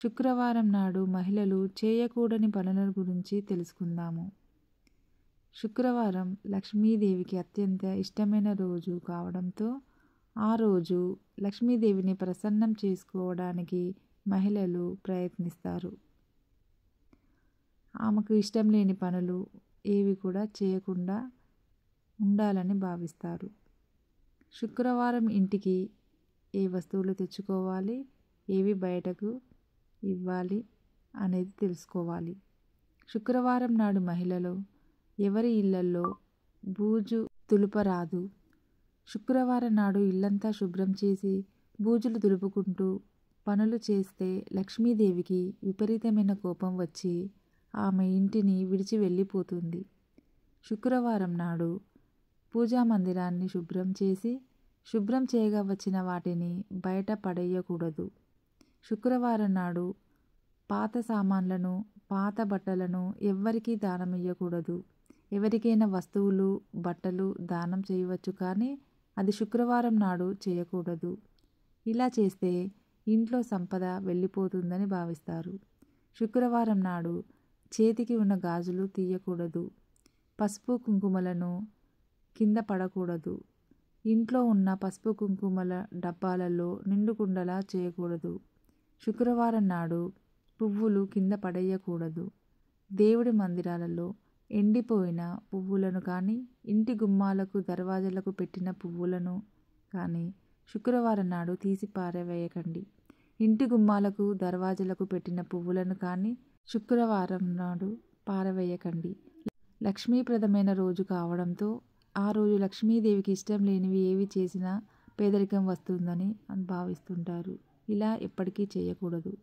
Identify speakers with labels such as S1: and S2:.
S1: శుక్రవారం నాడు మహిళలు చేయకూడని పనుల గురించి తెలుసుకుందాము. శుక్రవారం లక్ష్మీదేవికి అత్యంత ఇష్టమైన రోజు కావడంతో ఆ రోజు లక్ష్మీదేవిని ప్రసన్నం చేసుకోవడానికి మహిళలు ప్రయత్నిస్తారు. ఆమెకు ఇష్టం లేని పనులు ఏవి కూడా చేయకుండా ఉండాలని భావిస్తారు. శుక్రవారం ఇంటికి ఏ వస్తువులు తెచ్చుకోవాలి, ఏవి బయటకు ఇవ్వాలి అనేది తెలుసుకోవాలి. శుక్రవారం నాడు మహిళలు ఎవరి ఇళ్లలో బూజు దులుపరాదు. శుక్రవారం నాడు ఇల్లంతా శుభ్రం చేసి బూజులు దులుపుకుంటూ పనులు చేస్తే లక్ష్మీదేవికి విపరీతమైన కోపం వచ్చి ఆమె ఇంటిని విడిచి వెళ్ళిపోతుంది. శుక్రవారం నాడు పూజా మందిరాన్ని శుభ్రం చేసి శుభ్రం చేయగా వచ్చిన వాటిని బయట పడేయకూడదు. శుక్రవారం నాడు పాత సామాన్లను, పాత బట్టలను ఎవ్వరికీ దానం ఇవ్వకూడదు. ఎవరికైనా వస్తువులు, బట్టలు దానం చేయవచ్చు, కానీ అది శుక్రవారం నాడు చేయకూడదు. ఇలా చేస్తే ఇంట్లో సంపద వెళ్ళిపోతుందని భావిస్తారు. శుక్రవారం నాడు చేతికి ఉన్న గాజులు తీయకూడదు. పసుపు కుంకుమలను కింద పడకూడదు. ఇంట్లో ఉన్న పసుపు కుంకుమల డబ్బాలలో నిండుకుండలా చేయకూడదు. శుక్రవారం నాడు పువ్వులు కింద పడేయకూడదు. దేవుడి మందిరాలలో ఎండిపోయిన పువ్వులను కానీ, ఇంటి గుమ్మాలకు, దర్వాజలకు పెట్టిన పువ్వులను కానీ శుక్రవారం నాడు తీసి పారవేయకండి. ఇంటి గుమ్మాలకు, దర్వాజలకు పెట్టిన పువ్వులను కానీ శుక్రవారం నాడు పారవేయకండి. లక్ష్మీప్రదమైన రోజు కావడంతో ఆ రోజు లక్ష్మీదేవికి ఇష్టం లేనివి ఏవి చేసినా పేదరికం వస్తుందని భావిస్తుంటారు. ఇలా ఎప్పటికీ చేయకూడదు.